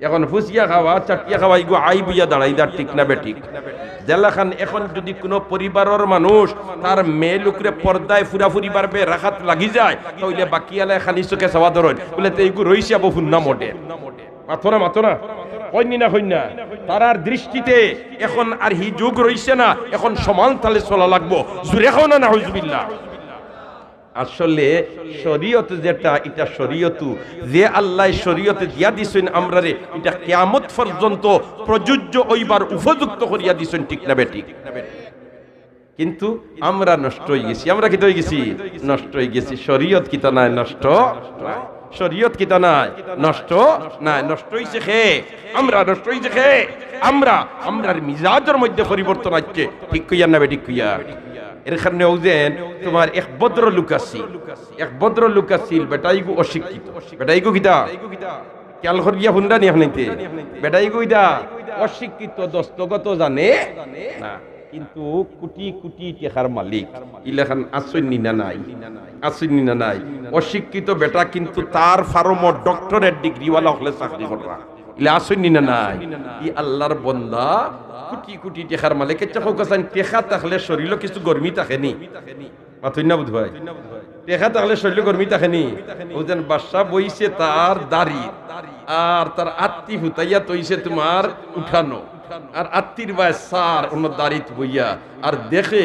এখন ফুসিয়া খাওয়া চাটিয়া খাওয়া এগুলো আই বুঝা দাঁড়াই দা ঠিক না বেঠিক জেলাখান এখন যদি কোনো পরিবারের মানুষ তার মেয়ে লোকরে পর্দায় ফুরাফুরি বাড়বে রাখাত লাগি যায় তাহলে বাকি এলাকায় খালি চোখে চাওয়া ধরেন বলে তো এইগুলো রইছে আবু ফুন্না মোটে মাথো না হয়নি না হইনা তারার দৃষ্টিতে এখন আর হি যুগ রইছে না, এখন সমান তালে চলা লাগবো। জুড়ে খাও না হুজবিল্লাহ। আসলে শরীয়ত যেটা, এটা শরীয়ত যে আল্লাহ শরীয়তে দিয়া দিছেন আমরা রে, এটা কিয়ামত পর্যন্ত প্রযোজ্য ওইবার উপযুক্ত করিয়া দিছেন, ঠিক না বেঠিক? কিন্তু আমরা নষ্ট হয়ে গেছি। আমরা কি হয়ে গেছি? নষ্ট হয়ে গেছি। শরীয়ত কিতা নাই নষ্ট, শরীয়ত কিতা নাই নষ্ট নাই, নষ্ট হইছে খে আমরা, নষ্ট হইছে খে আমরা। আমরার মিজাজের মধ্যে পরিবর্তন আসছে, ঠিক কইয়া না বেঠিক কইয়া? এর কারণে ওজেন তোমার এক ভদ্রলোক আছিল, বেটাইগু অশিক্ষিত, বেটাইগু কিতা খেয়াল করিয়া হুন্ডা নিয়ে হানাইতে, বেটাইগু ইদা অশিক্ষিত, দস্তগত জানে না, কিন্তু কোটি কোটি টাকার মালিক। ইলাখান আসন্নি না নাই, আসন্নি না নাই। অশিক্ষিত বেটা কিন্তু তার ফার্ম ডক্টরেট ডিগ্রিওয়ালা হলে চাকরি করা, ইলা আসন্নি না নাই। ই আল্লাহর বন্দা কোটি কোটি টাকার মালিক। টেকা থাকলে শরীর কিছু গরমি থাকেনি, মাথুই না বুধ ভাই? টেকা থাকলে শরীর গরমি থাকেনি। ওজন বাদশা বইছে তার দাড়ি, আর তার আত্মি হুতাইয়া তৈছে তোমার উঠানো, আর আত্মীর বায় সার অন্য দাড়িত বইয়া, আর দেখে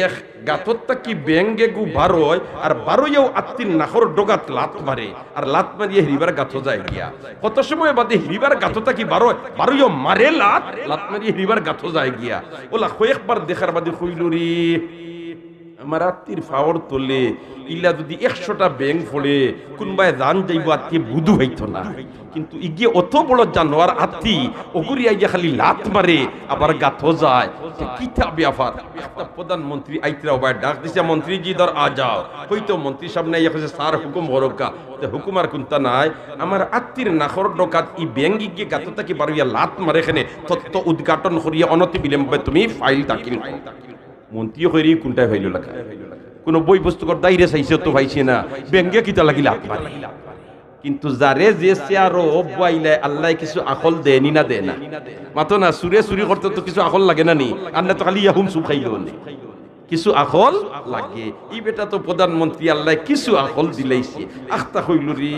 এক গাতরটা কি ব্যাঙ্গে গু বারোয়, আর বারোয়াও আত্মীর নাখর ডোগাত লাত মারে, আর লাত মারিয়ে হিরিবার গাথো যায় গিয়া। কত সময় বাদে হিরিবার গাথোটা কি বারোয়, বারোয়াও মারে লাত, লাত মারিয়ে হিরিবার গাথো যায় গিয়া। ওলা কয়েকবার দেখার বাদে কইলুরি আমার আত্মীর ফাওয়ার তোলে, ইলা যদি 100টা ব্যাংক ফোড়ে কোনবাই জান যাইব, আত্মীয় বুধু হইতো না। কিন্তু ইগিয়ে অত বড় জানোয়ার আত্মী ওগুরিয়া গিয়া খালি লাত মারে, আবার গাথো যায়। কিতা ব্যাপার? একটা প্রধানমন্ত্রী আইতরা ওবাই ডাক দিছে, মন্ত্রীজি ধর আ যাও। হইতো মন্ত্রী সামনে ইয়া কইছে স্যার হুকুম হরকা। হুকুম আর কোনটা নাই, আমার আত্মীর নাখর ডকাত ই ব্যাংক গিয়ে গাথোটা কি বারুইয়া লাত মারে, এখানে তথ্য উদ্ঘাটন করিয়া অনতি বিলম্বে তুমি ফাইল দাখিল করো। মন্ত্রীও কইরি কোনটাই হইল লেখা, কোন বই পুস্তকর দাইরে চাইছে তো পাইছে না, ব্যাংকে কিতা লাগিল আপনার। কিন্তু যারে যে চেয়ারও বইলে আল্লাহ কিছু আকল দেনি না, দেয় না। মাতো না সুরে চুরি করতে তো কিছু আকল লাগে না নি? আর না তো খালি ইয়াহুম চুপ খাইল, কিছু আকল লাগে। এই বেটা তো প্রধানমন্ত্রী, আল্লাহ কিছু আকল দিলাইছে। আখতা হইল রে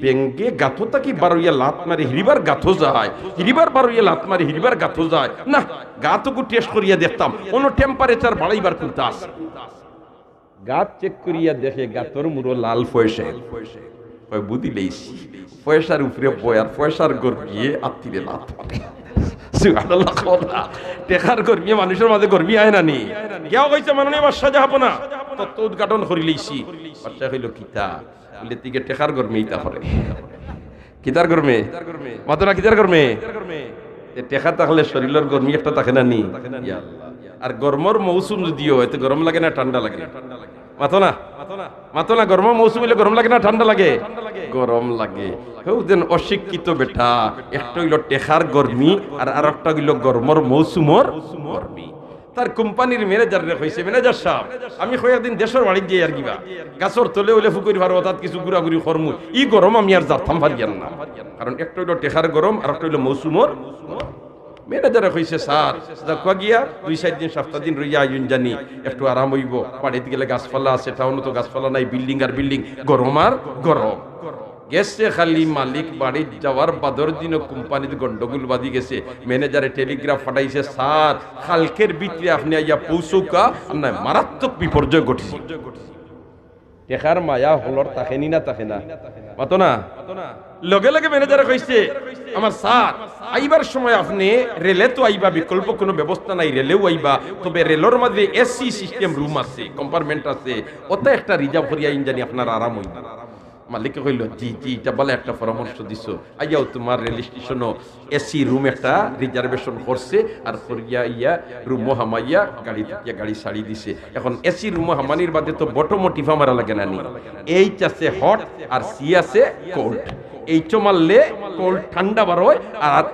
ব্যাংকে গাথোটা কি বারোইয়া লাত মারে হিরিবার গাথো যায়, হিরিবার বারোইয়া লাত মারে হিরিবার গাথো যায় না। গাতকু টেস্ট করিয়া দেখতাম, কোন টেম্পারেচার বাড়াইবার কোনটা আছে। গাত চেক করিয়া দেখে গাতর মুড়ো লাল ফয়সা, বুদ্ধি লেইছি পয়সার উপরে বয়ার, পয়সার গর্বিয়ে আত্মীরে লাত মারে। টেকার গর্মী মানুষের মাঝে গর্মী আয় না নি? কেউ কইছে মাননীয় বাদশা যাব না, তত্ত্ব উদ্ঘাটন করি লইছি। বাদশা হইল কিতা বলে তিকে টেকার গর্মী ইতা করে, কিতার গর্মে মাতো না, কিতার গর্মে? টেকা থাকলে শরীরের গর্মী একটা থাকে না নি? আর গরমর মৌসুম যদিও এতে গরম লাগে না ঠান্ডা লাগে? মাতো না, মাতো না। গরম মৌসুম হইলে গরম লাগে না ঠান্ডা লাগে? গরম লাগে। অশিক্ষিত বেটা একটা হইল টেকার গরমি, আর আরেকটা হইল গরমর মৌসুমর গরমি। তার কোম্পানির ম্যানেজার কইছে, ম্যানেজার সাহেব আমি কয়েকদিন দেশের বাড়ি গিয়ে আর গিবা গাছর তলে হইলে ফুকুরি ভার অর্থাৎ কিছু ঘুরাঘুরি করমু, ই গরম আমি আর যাতাম পারিয়ান না, কারণ একটা হইল টেকার গরম আর একটা হইল মৌসুমর। ম্যানেজারে কইছে স্যার দেখো গিয়া 2-4 দিন 7 দিন রইয়া আইন জানি একটু আরাম হইব, বাড়িতে গেলে গাছপালা আছে, টাউনে তো গাছপালা নাই, বিল্ডিং আর বিল্ডিং, গরম আর গরম। গেছে খালি মালিক বাড়ি যাওয়ার বাদর দিন কোম্পানিতে গন্ডগোল বাদি গেছে। ম্যানেজারে টেলিগ্রাফ পাঠাইছে, স্যার কালকের ভিতরে আপনি আইয়া পৌঁছুকা, না মারাত্মক বিপর্যয় ঘটেছে। টেকার মায়া হলর তাকেনি না, তাকে না মাতো না। লগে লগে ম্যানেজারে কইছে, আমার স্যার আইবার সময় আপনি রেলে তো আইবা, বিকল্প কোনো ব্যবস্থা নাই, রেলেও আইবা, তবে রেলের মধ্যে এসি সিস্টেম রুম আছে, কম্পার্টমেন্ট আছে, ওতে একটা রিজার্ভ করিয়া জানি আপনার আরাম হইবা। মালিক কইল জি জি, এটা বলে একটা পরামর্শ দিছো, আইয়াও তোমার রেল স্টেশনও এসি রুম একটা রিজার্ভেশন করছে, আর করিয়া ইয়া রুমও হামাইয়া গাড়ি থেকে গাড়ি ছাড়ি দিছে। এখন এসি রুমও হামানির বাদে তো বটমো টিফা মারা লাগে না নি? এইচ আছে হট আর সি আছে কোল্ড। এইচ মারলে কোল্ড ঠান্ডা বার হয়, আর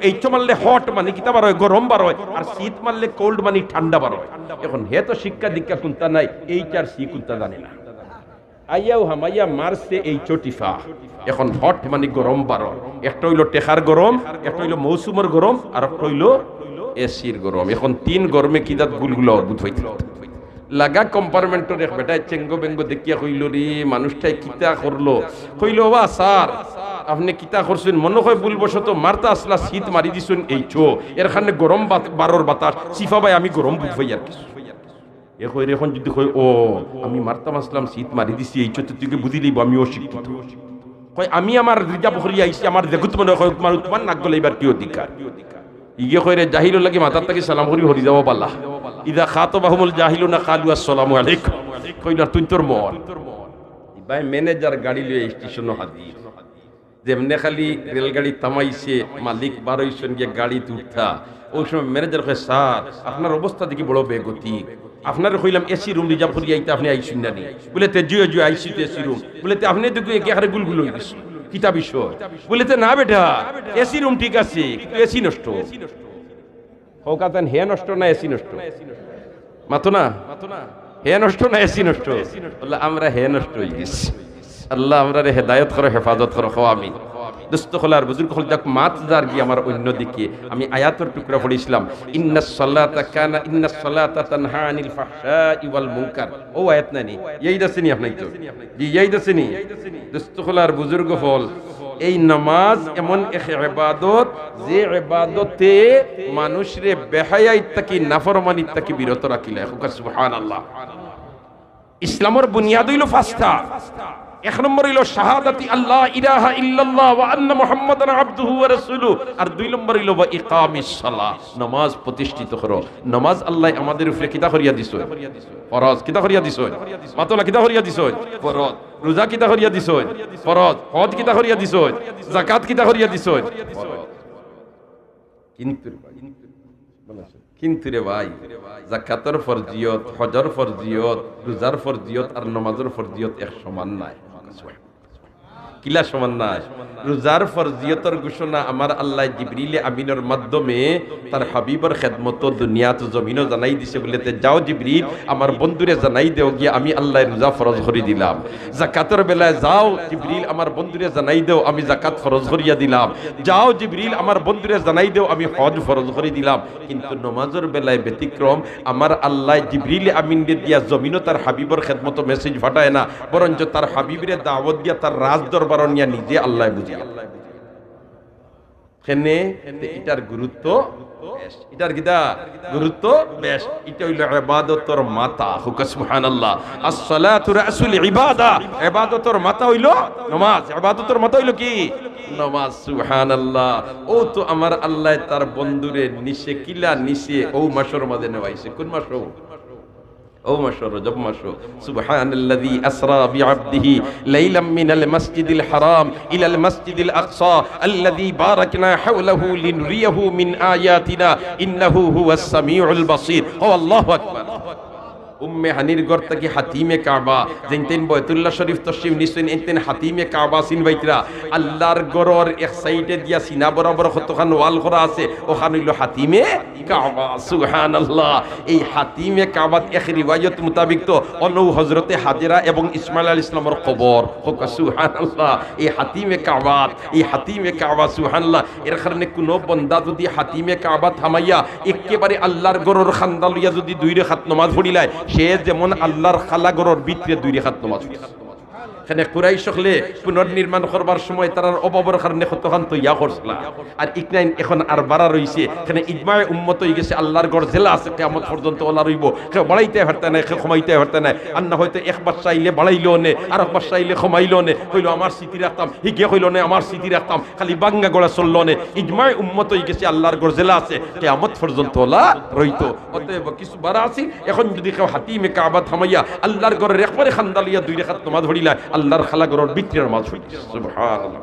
এইচ মারলে হট মানে কিতা বার হয় গরম বার হয়, আর শীত মারলে কোল্ড মানে ঠান্ডা বার হয়। এখন হে তো শিক্ষা দীক্ষা কোনটা নাই, এইচ আর সি কোনটা জানে না। আইয়াও হামাইয়া মারছে এই চটিফা। এখন হট মানে গরম বারো, একটা হইলো টেকার গরম, একটা হইলো মৌসুমের গরম, আর একটা হইলো এসির গরম। এখন তিন গরমে কি দাঁত গুলগুলো অদ্ভুত হইত লাগা কম্পার্টমেন্টের এক বেটায় চেঙ্গো বেঙ্গো দেখিয়া কইল রে মানুষটাই কিতা করলো। কইল বা স্যার আপনি কিতা করছেন, মনে হয় ভুলবশত মারতা আসলা শীত মারি দিছেন এই চো এরখানে গরম বারোর বাতাস সিফা ভাই আমি গরম বুঝবাই আর কিছু। এ কই এখন যদি কই ও আমি মারতাম আসলাম শীত মারি দিছি এই চো তুই বুঝি লইব আমি অশিক্ষিত। কই আমি আমার রিজার্ভ করিয়া আইছি আমার দেখুত মনে হয় তোমার নাক গলে এবার কি অধিকার। ইগে কইরে জাহিলুল লাগি মাথার থেকে সালাম করি হরি যাব পাল্লা ইদা খাতাবাহুমুল জাহিলুনা কালু আসসালামু আলাইকুম। কইলা তুই তোর মন ভাই ম্যানেজার গাড়ি লয়ে স্টেশনে হাজির, যেমনে খালি রেলগাড়ি থামাইছে মালিক বারোইছেন গিয়ে গাড়ি তুলতা ওই সময় ম্যানেজার কয় স্যার আপনার অবস্থা দেখি বড় বেগতি, আপনার কইলাম এসি রুম রিজার্ভ করি আইতে আপনি আইসুন না নি বলে তে জিও জিও আইসি তো এসি রুম বলে তে আপনি দেখি একেবারে গুলগুলো হয়ে গেছে কিতা বিষয় বলে তে না বেটা এসি রুম ঠিক আছে কিন্তু এসি নষ্ট হোকাতেন হে নষ্ট না এসি নষ্ট মাতো না হে নষ্ট না এসি নষ্ট বললে আমরা হে নষ্ট হয়ে গেছি। আল্লাহ আমরা রে হেদায়ত করো হেফাজত করো খাও আমি দোস্ত খোলার বুজুর্গ খোল যাক মাত যার গিয়ে আমার অন্য দিকে আমি আয়াতের টুকরা পড়েছিলাম ইন্নাস সালাতা তানহা আনিল ফাহশাই ওয়াল মুনকার। ও আয়াত নানি এই দাসেনি আপনাই তো জি এই দাসেনি দোস্ত খোলার বুজুর্গ হল এই নামাজ এমন এক ইবাদত যে ইবাদতে মানুষরে বেহায়াত থেকে নাফরমানি থেকে বিরত রাখিলা। সুবহানাল্লাহ। ইসলামের বুনিয়াদ হইল পাঁচটা। এক নম্বর হইল শাহাদাতি আল্লাহ ইলাহা ইল্লাল্লাহ ওয়া আন্না মুহাম্মাদান আবদুহু ওয়া রাসূলুহু, আর দুই নম্বর হইল ওয়া ইকামিস সালাহ, নামাজ প্রতিষ্ঠিত করো। নামাজ আল্লাহ আমাদের উপরে কিতা করিয়া দিছো ফরজ, কিতা করিয়া দিছো মাতলা, কিতা করিয়া দিছো ফরজ, রোজা কিতা করিয়া দিছো ফরজ, হজ কিতা করিয়া দিছো, যাকাত কিতা করিয়া দিছো ফরজ। কিন্তু রে ভাই যাকাতের ফরজিয়ত, হজর ফরজিয়ত, রোজার ফরজিয়ত আর নামাজের ফরজিয়ত এক সমান নাই। কিলা সমান নাই? রোজার ফরজিয়তের ঘোষণা আমার আল্লাহ জিবরিল আমিনের মাধ্যমে তার হাবিবের খেদমত দুনিয়াত জমিনও জানাই দিছে বলেতে যাও জিবরিল আমার বন্ধুরে জানাই দেও গিয়ে আমি আল্লাহ রোজা ফরজ করে দিলাম। যাকাতের বেলায় যাও জিবরিল আমার বন্ধুরে জানাই দেও আমি যাকাত ফরজ করিয়া দিলাম। যাও জিবরিল আমার বন্ধুরে জানাই দেও আমি হজ ফরজ করে দিলাম। কিন্তু নামাজের বেলায় ব্যতিক্রম, আমার আল্লাহ জিবরিল আমিনকে দিয়া জমিনও তার হাবিবের খেদমত মেসেজ ফাটায় না, বরঞ্চ তার হাবিবের দাওয়াত দিয়া তার রাজ দরবার নিয়া নিজে আল্লাহ বুঝিয়া কেনে এটার গুরুত্ব বেশ, এটার কিটা গুরুত্ব বেশ। এটা হইল ইবাদতের মাথা। সুবহানাল্লাহ। as-salatu রাসুল ইবাদা, ইবাদতের মাথা হইল নামাজ। ইবাদতের মাথা হইল কি? নামাজ। সুবহানাল্লাহ। ও তো আমার আল্লাহ তার বন্ধুরে নিশে কিলা নিশে ও মাসের মধ্যে নেওয়াইছে। কোন মাস? ও মাসো রজব মাসো। সুবহানাল্লাযী আসরা বিআবদিহি লাইলাম মিনাল মাসজিদিল হারাম ইলাল মাসজিদিল আকসা আল্লাযী বারাকনা হাওলাহু লিনুরিয়াহু মিন আয়াতিনা ইন্নাহু হুয়াস সামিউল বাসীর। ও আল্লাহু আকবার। উম্মে হানির ঘর থেকে হাতিমে কাবা যেতেন বাইতুল্লাহ শরীফ তশরিফ নিছেন এতেন হাতিমে কাবা সিন বাইতরা আল্লাহর ঘরের এক সাইডে দিয়া সিনা বরাবর কতখান ওয়াল করা আছে ওখানে হইল হাতিমে কাবা। সুবহানাল্লাহ। এই হাতিমে কাবাত এক রিওয়ায়াত মোতাবেক তো অনু হযরতে হাজেরা এবং ইসমাইল আলাইহিস সালামের কবর। সুবহানাল্লাহ। এই হাতিমে কাবা সুবহানাল্লাহ। এর কারণে কোন বান্দা যদি হাতিমে কাবা থামাইয়া একেবারে আল্লাহর ঘরের খান্দা লইয়া যদি দুই রাকাত নামাজ পড়িলায় সে যেমন আল্লাহর খালাগরের ভিতরে দুই রাকাত নামাজ পড়ে। এখানে কুরাইশ হলে পুনর্নির্মাণ করবার সময় তার অভাবের কারণে কতখান তৈয়া করছিল, আর ইকনাইন এখন আর বাড়া রইছে। এখানে ইজমায়ে উম্মত হয়ে গেছে আল্লাহর ঘর জেলা আছে কিয়ামত পর্যন্ত ওলা রইব। কেউ বাড়াইতে পারতে না, কেউ কমাইতে পারতে না। আর না হয়তো একবার চাইলে বাড়াইলো নে, আর একবার চাইলে কমাইলো নে। হইল আমার স্মৃতি রাখতাম, হিগে হইল নে আমার স্মৃতি রাখতাম, খালি বাঙ্গা গড়া চললো নে। ইজমায়ে উম্মত হয়ে গেছে আল্লাহর ঘর জেলা আছে কিয়ামত পর্যন্ত ওলা রইতো। অতএব কিছু বাড়া আছে। এখন যদি কেউ হাতিমে কাবা থামাইয়া আল্লাহর ঘরের একবারে খান্দালিয়া দুই রাকাত নামাজ পড়িলা আল্লাহর খালাগরের ভিতরের নামাজ পড়িছে। সুবহানাল্লাহ।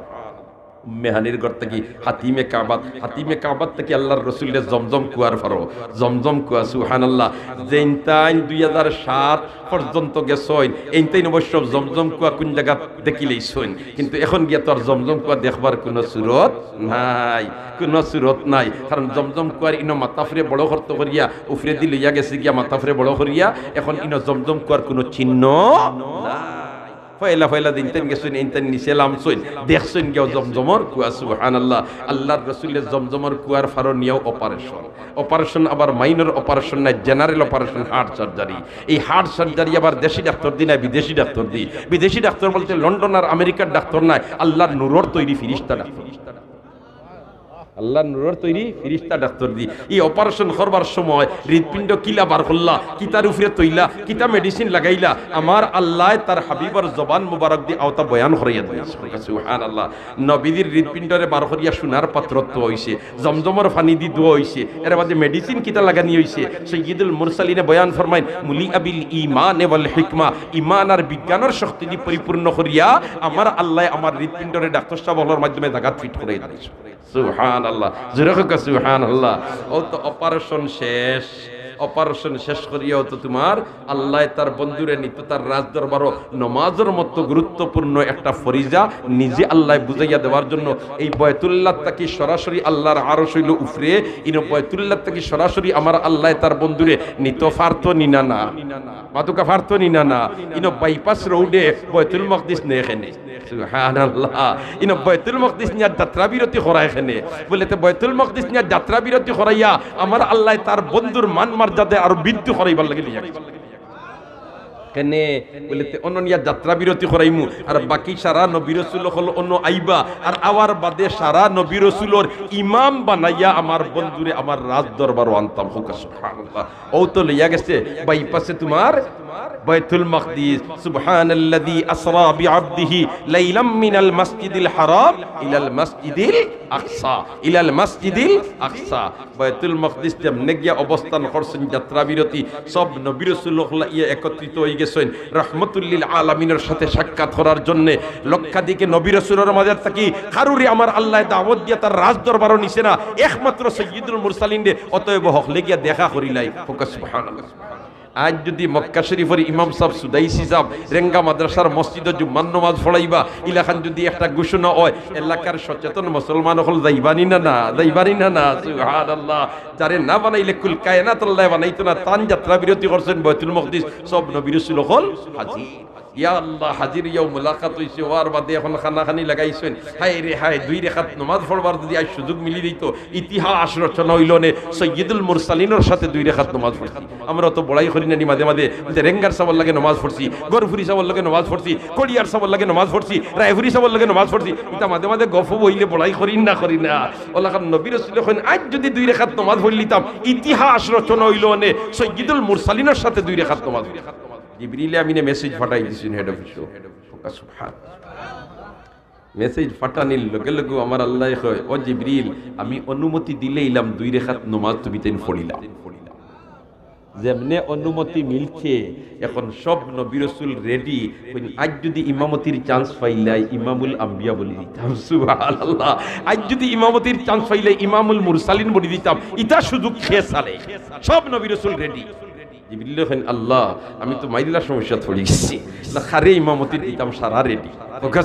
মেহানির ঘর থেকে হাতিমে কাবাত থেকে আল্লাহর রাসূলের জমজম কুয়ার ফারো, জমজম কুয়া। সুবহানাল্লাহ। যেইনতাইন 2007 পর্যন্ত গেছইন এইনতাইন অবশ্য জমজম কুয়া কোন জায়গা দেখিলেইছইন, কিন্তু এখন গিয়া তো আর জমজম কুয়া দেখবার কোনো সুরত নাই, কারণ জমজম কুয়ার ইনো মাথাফরে বড় করতে করিয়া উফরে দি লইয়া গেছে গিয়া মাথাফরে বড় করিয়া এখন ইনো জমজম কুয়ার কোনো চিহ্ন নাই। ফয়লা ফয়লা দিন তেন গেছেন ইনতেন নিচে লামছইন দেখছেন গিয়াও জমজমর কুয়া সুবহানাল্লাহ আল্লাহর রাসূলের জমজমর কুয়ার ফারো নিয়াও অপারেশন আবার মাইনর অপারেশন না জেনারেল অপারেশন হার্ট সার্জারি এই হার্ট সার্জারি আবার দেশি ডাক্তার দি না বিদেশি ডাক্তার দি বিদেশি ডাক্তার বলতে লন্ডন আর আমেরিকার ডাক্তার নাই আল্লাহর নূরের তৈরি ফিরিস্তা ডাক্তার আল্লাহ নূরের তৈরি ফিরিস্তা ডাক্তার দি এই অপারেশন করবার সময় হৃদপিণ্ড কিলা বার করলা কিতার উপরে তৈলা কিতা মেডিসিন লাগাইলা আমার আল্লাহ তার হাবিবর জবান মুবারক দি আওতা বয়ান করাইয়া দিয়েছে সুবহানাল্লাহ নবীর হৃদপিণ্ডরে বার করিয়া সোনার পাত্রত্ব হইছে জমজমর পানি দি দোয়া হইছে এর বাদে মেডিসিন কিতা লাগানি হইছে সাইয়্যিদুল মুরসালিনে বয়ান ফরমাইন মুলি আবিল ঈমান ওয়াল হিকমা ঈমান আর বিজ্ঞানের শক্তি দি পরিপূর্ণ করিয়া আমার আল্লাহ আমার হৃদপিণ্ডরে ডাক্তার সাহেবের মাধ্যমে জায়গা ফিট করাইয়া দিয়েছে সুবহানাল্লাহ জোরে কও সুবহানাল্লাহ ও তো অপারেশন শেষ করিয়াও তো তোমার আল্লাহ তার বন্ধুরে নিত তার রাজ দরবারও নমাজের মতো গুরুত্বপূর্ণ একটা ফরিজা নিজে আল্লাহ বুঝাইয়া দেওয়ার জন্য এই বয়তুল্লাহ তাকে সরাসরি আল্লাহর আরশ হইল উফরে ইনো বয়তুল্লাহ তাকে সরাসরি আমার আল্লাহ তার বন্ধুরে নিত ফারতো নিনা না মাতুকা ফারতো নিনা না ইনো বাইপাস রোডে বয়তুল মকদিস নে এখানে সুবহানাল্লাহ ইনো বয়তুল মকদিস নিয়া যাত্রা বিরতি করায় এখানে বলে তো বয়তুল মকদিস নিয়া যাত্রা বিরতি করাইয়া আমার আল্লাহ তার বন্ধুর মান মর্যাদা আর বৃদ্ধি করাইবার লাগি লিয়া কেনে বলে অননিয়া যাত্রা বিরতি করাইমু আর বাকি সারা নবী রাসূল হল অন্য আইবা আর আওয়ার বাদে সারা নবী রাসূলের ইমাম বানাইয়া আমার বন্ধুরে আমার রাজ দরবার আনতাম হুক সুবহানাল্লাহ ও তো লইয়া গেছে বাইপাসে তোমার বাইতুল মাকদিস সুবহানাল্লাযী আসরা বিআবদিহি লাইলাম মিনাল মাসজিদিল হারাম ইলাল মাসজিদিল আকসা বাইতুল মাকদিস যেমনে গিয়া অবস্থান করছেন যাত্রা বিরতি সব নবী রাসূলুল্লাহ একত্রিত হয়ে গেছেন রাহমাতুল লিল আলামিনের সাথে সাক্ষাৎ করার জন্য লক্ষাধিকে নবী রাসূলের মাঝে থাকি কারুরি আমার আল্লাহ দাওয়াত দিয়া তার রাজ দরবারও নিছে না একমাত্র সাইয়্যিদুল মুরসালিন রে অতএব হকলে গিয়া দেখা করিলাই সুবহানাল্লাহ আজ যদি মক্কা শরীফের ইমাম সাহেব সুদাইসি সাহেব রেঙ্গা মাদ্রাসার মসজিদে জুম্মার নামাজ পড়াইবা ইলাখান যদি একটা ঘোষণা হয় এলাকার সচেতন মুসলমান হল যাইবানি না সুবহানাল্লাহ যারে না বানাইলে কুল কায়নাত আল্লাহ বানাইতো না তান যাত্রা বিরতি করছেন বাইতুল মাকদিস সব নবী রাসূল হল হাজির ইয়া আল্লাহ হাজির ইয়াও মুলাকাত হইছে ওয়ার বাদে এখন খানাখানি লাগাইছেন হায় রে হায় দুই রাকাত নামাজ পড়বার যদি আজ সুযোগ মিলি দিত ইতিহাস রচনা হইল নে সাইয়্যিদুল মুরসালিনের সাথে দুই রাকাত নামাজ পড়ছি আমরা তো বড়াই করি না মাঝে মাঝে রেঙ্গার সাবল লাগে নামাজ পড়ছি গরফুরি সাবল লাগে নামাজ পড়ছি কলিয়ার সাবল লাগে নামাজ পড়ছি রায়পুরি সাবল লাগে নামাজ পড়ছি এটা মাঝে মাঝে গফ বইলে বড়াই করি না ওলাকার নবী রাসূল এখন আজ যদি দুই রাকাত নামাজ পড়লিতাম ইতিহাস রচনা হইল নে সাইয়্যিদুল মুরসালিনের সাথে দুই রাকাত নামাজ জিবরিল আমিনে মেসেজ পাঠাই দিছেন হেড অফিস সুবহানাল্লাহ মেসেজ পাঠানির লগে লগে আমার আল্লাহ কয় ও জিবরিল আমি অনুমতি দিলেইলাম দুই রাকাত নামাজ তুমি তেন পড়িলা যেমনে অনুমতি মিলছে এখন সব নবী রাসূল রেডি আজ যদি ইমামতির চান্স পাইলাই ইমামুল আম্বিয়া বলি দিতাম সুবহানাল্লাহ আজ যদি ইমামতির চান্স পাইলাই ইমামুল মুরসালিন বলি দিতাম ইটা সুযোগ খেসালে সব নবী রাসূল রেডি জিবরিল কইন আল্লাহ আমি তো মাইলা সমস্যা পড়ে গেছি না খারে ইমামতি দিতাম সারা রেডি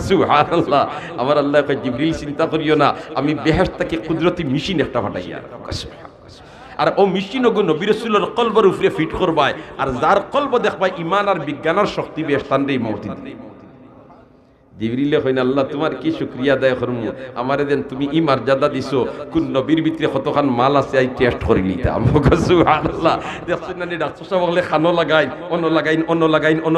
সুবহানাল্লাহ আমার আল্লাহ কয় জিবরিল চিন্তা করিও না আমি বেহেশত থেকে কুদরতি মেশিন একটা পাঠাইয়া আর ও মেশিন ওগো নবী রাসূলের কলবের উপরে ফিট করবায় আর যার কলব দেখবা ঈমান আর বিজ্ঞানের শক্তি বেস্তান রে ইমামতি জিবরিল কইন আল্লাহ তোমার কি শুকরিয়া আদায় করমু আমারে দেন তুমি ই মর্যাদা দিছো কোন নবীর ভিতরে কতখান মাল আছে আই টেস্ট করি নিতাম সুবহানাল্লাহ দেখছেন না ডাক্তার সাহেব বলে খানো লাগাইন অন্য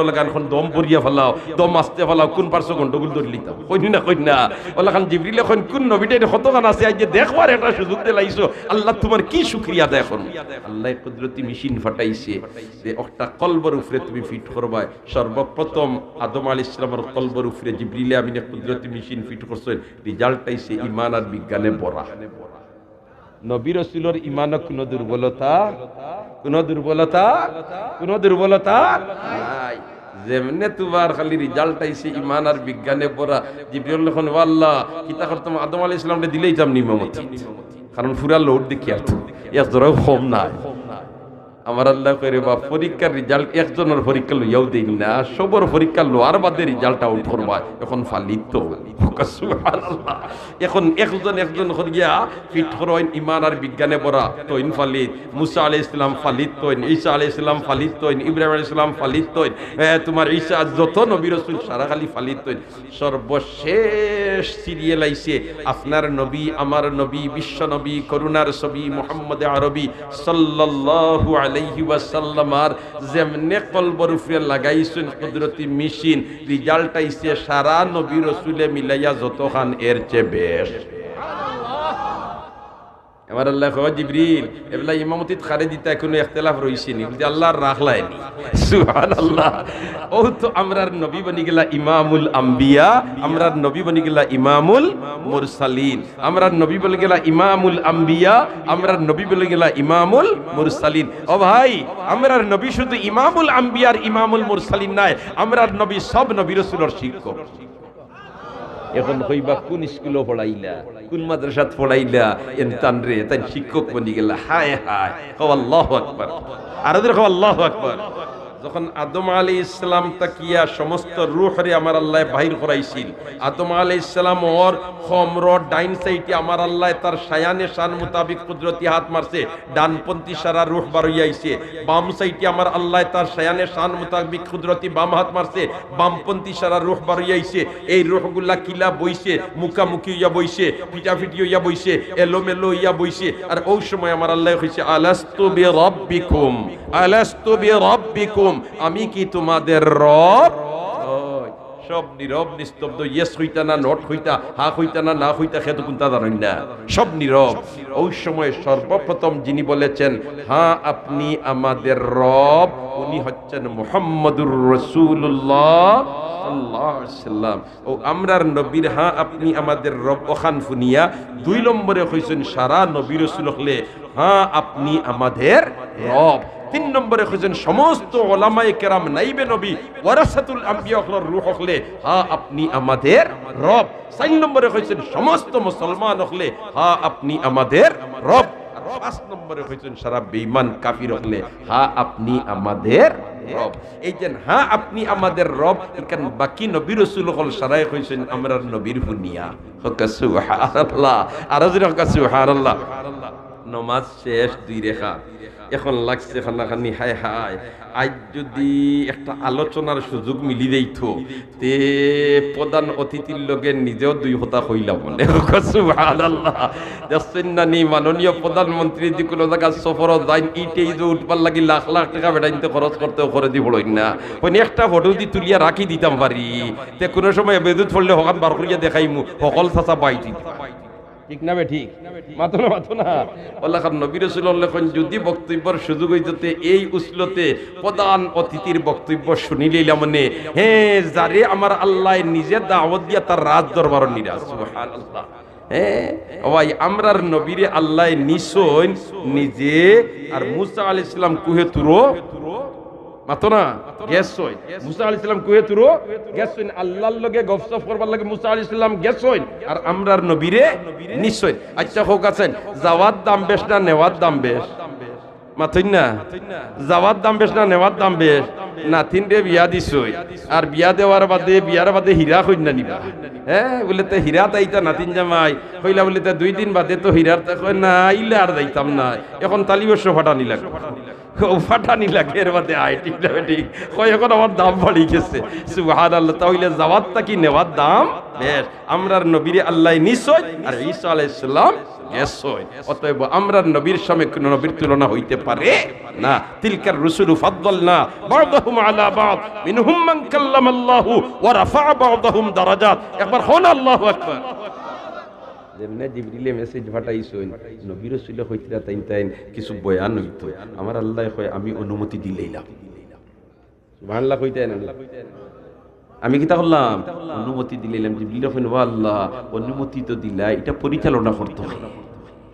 লাগাইন কোন দম পরিয়া ফেলাও দম আসতে ফেলাও কোন পারছো গন্ডগোল ধরে লিতাম কইন না ওলা খান জিবরিল কইন কোন নবীটার কতখান আছে আই যে দেখবার একটা সুযোগ দিলাইছো আল্লাহ তোমার কি শুকরিয়া আদায় করমু আল্লাহ কুদরতি মেশিন ফাটাইছে যে একটা কলবের উপরে তুমি ফিট করবাই সর্বপ্রথম আদম আলাইহিস সালামের কলবের উপরে জিবরিল আমিনে কুদরতি মেশিন ফিট করছেন রিজাল্ট আইছে ঈমান আর বিজ্ঞানে ভরা নবী রাসূলের ঈমানে কোনো দুর্বলতা নাই যেমনে তোমার খালি রিজাল্ট আইছে ঈমান আর বিজ্ঞানে ভরা জিবরিল যখন আল্লাহ কিতা করতাম আদম আলাইহিস সালামকে দিলেই যাম ইমামতি কারণ পুরা লোড দেখি আর তো এত ধরো কম নাই আমার আল্লাহ করে বা পরীক্ষার রেজাল্ট একজনের পরীক্ষা লইয়াও দিন না, সবর পরীক্ষা লোয়ার বাদে রেজাল্ট আউট করবা, এখন ফালিত সুবহানাল্লাহ। এখন একজন করিয়া ফিট করেন ইমান আর বিজ্ঞানে পড়া তৈন ফালিত, মুসা আলাইহিস সালাম ফালিত তৈন, ঈসা আলাইহিস সালাম ফালিত তৈন, ইব্রাহিম আলাইহিস সালাম ফালিত তৈন, তোমার ঈসা যত নবী রাসূল সারা খালি ফালিত তৈন। সর্বশেষ সিরিয়াল আইছে আপনার নবী, আমার নবী, বিশ্ব নবী, করুণার ছবি মুহাম্মদ আরবি সাল্লাল্লাহু আলাইহি ওয়াসাল্লামার যেমনে কলবর উপরে লাগাইছেন কুদরতি মেশিন, রেজাল্ট আইছে সারা নবী রাসূলে মিলাইয়া যতখান এর চেয়ে বেশ। আমার আল্লাহ কয় জিবরিল এবলা ইমামতিত খারে দিতা কোনো ইখতিলাফ রইছে নি, বলতে আল্লাহর রাখলাইনি। সুবহানাল্লাহ। ও তো আমরার নবী বনি গেলা ইমামুল আম্বিয়া, আমরার নবী বনি গেলা ইমামুল মুরসালিন, আমরার নবী বলে গেলা ইমামুল আম্বিয়া, আমরার নবী বলে গেলা ইমামুল মুরসালিন। ও ভাই, আমরার নবী শুধু ইমামুল আম্বিয়ার ইমামুল মুরসালিন নাই, আমরার নবী সব নবী রাসূলের শিক্ষক। এখন কইবা কোন স্কুলে পড়াইলা, কোন মাদ্রাসাত পড়াইলা, এনতান রে তাই শিক্ষক বনি গেলা। হায় হায়, আল্লাহু আকবার, আর ওদের আল্লাহু আকবার। যখন আদম আলাইহিস সালাম তাকিয়া সমস্ত রূহরে আমার আল্লাহ বাহির করাইছিল, আদম আলাইহিস সালাম ওর খমর ডাইন সাইডে আমার আল্লাহ তার শায়ানে শান মোতাবিক কুদরতি হাত মারছে, ডানপন্থী সারা রূহ বার হইয়া আইছে। বাম সাইডে আমার আল্লাহ তার শায়ানে শান মোতাবিক কুদরতি বাম হাত মারছে, বামপন্থী সারা রূহ বার হইয়া আইছে। এই রূহগুলা কিলা বইছে, মুখামুখি হইয়া বইছে, পিটাপিটি হইয়া বইছে, এলোমেলো হইয়া বইছে। আর ওই সময় আমার আল্লাহ কইছে আলাস্তু বিরাব্বিকুম, আলাস্তু বিরাব্বিকুম, আমি কি তোমাদের রব? সব নীরব নিস্তব্ধ, ইয়েস হইতা না নট হইতা, হা হইতা না না হইতা, খেতে কোনটা জানেন না, সব নীরব। ওই সময় সর্বপ্রথম যিনি বলেছেন হ্যাঁ আপনি আমাদের রব, উনি হচ্ছেন মুহাম্মদুর রাসূলুল্লাহ সাল্লাল্লাহু আলাইহি ওয়াসাল্লাম। ও আমরার নবীর হ্যাঁ আপনি আমাদের রব ওখান ফুনিয়া দুই নম্বরে কইছেন সারা নবী রাসূল হলে হ্যাঁ আপনি আমাদের রব। তিন নম্বরে খুঁজেন সমস্ত ওলামায়ে কেরাম নাইবে নবী ওয়ারাসাতুল আম্বিয়া হলর রূহ হলে হ্যাঁ আপনি আমাদের রব। চার নম্বরে খুঁজেন সমস্ত মুসলমান হলে হ্যাঁ আপনি আমাদের রব। আর পাঁচ নম্বরে খুঁজেন সারা বেঈমান কাফির হলে হ্যাঁ আপনি আমাদের রব। এই যে হ্যাঁ আপনি আমাদের রব, এখানে বাকি নবী রাসূল হল সারাই কইছেন আমরার নবীর হুনিয়া। সুবহানাল্লাহ, আর সুবহানাল্লাহ। নমাজ শেষ, দুই রেখা, এখন লাগছে খানাখানি হায় হায়। আজ যদি একটা আলোচনার সুযোগ মিলি দেইত তে প্রধান অতিথির লগে নিজেও দুই কথা কইলাম মনে। সুবহানাল্লাহ। দেখছেন না নি মাননীয় প্রধানমন্ত্রী যে কোনো জায়গা সফরত যাই ইটেই যে উঠবার লাগি লাখ লাখ টাকা বেড়াইতে খরচ করতেও করে দিব না, ওই একটা ফটো দি তুলিয়া রাখি দিতাম পারি, তে কোনো সময় বেদুত পড়লে হকান বার করিয়া দেখাইমু সকল চাচা বাইটি। ঠিক না বে ঠিক? মাতো না আল্লাহ নবী রাসূলুল্লাহ যদি বক্তব্যের সুযোগ হইতে এই উসলতে প্রধান অতিথির বক্তব্য শুনিলাম মনে, হে যারে আমার আল্লাহ নিজে দাওয়াত দিয়া তার রাজ দরবার নিরা। সুবহানাল্লাহ। হ্যাঁ ভাই, আমরার নবীরে আল্লাহ নিছইন নিজে, আর মুসা আলাইহিস সালাম কুহে তুরো মাতো না গেছইন, মুসা আলাইহিস সালাম কুহে তুরো গেছইন, আল্লাহর লগে গপসপ করবার লাগে মুসা আলাইহিস সালাম গেছইন, আর আমরার নবীরে নিছইন। আচ্ছা হোক আছেন, যাওয়ার দাম বেশ না নেওয়ার দাম বেশ? মাথইন না, যাওয়ার দাম বেশ না নেওয়ার দাম বেশ? নাতিন রে বিয়া দিছই, আর বিয়া দেওয়ার বাদে বিয়ার বাদে হীরা কই না নিবা? হ্যাঁ বলে তো হীরা তাইতা নাতিন জামাই কইলা, বলে তো 2 দিন বাদে তো হীরার কই না আইলে আর যাইতাম না, এখন তালিবস্য ফাটানি লাগে, ফাটানি লাগে এর বাদে আয়। ঠিক না ঠিক? কই এখন আমার দাম বাড়ি গেছে। সুবহানাল্লাহ। তাহলে যাওয়ারটা কি নেওয়ার দাম বেশ? আমরার নবীরে আল্লাহ নিছই, আর ঈসা আলাইহিস সালাম গেছই। অতএব আমরার নবীর সঙ্গে কোন নবীর তুলনা হইতে পারে না। তিলকার রুসুলু ফাদ্দালনা বা'দাহুম আলা বা'দ মিনহুম মান কাল্লামাল্লাহু ওয়া রাফা'a বা'দাহুম দারাজাত। একবার হন আল্লাহু আকবার। যেমনে জিবরিলে মেসেজ পাঠাইছেন নবী রাসূল হইতরা তাইন কিছু বয়ান হইত, আমার আল্লাহ কয় আমি অনুমতি দিলাম। সুবহানাল্লাহ কইতেন আমি কি তা করলাম? অনুমতি দিলাম। জিবরিল কইন ও আল্লাহ অনুমতি তো দিলা, এটা পরিচালনা করতে হয়।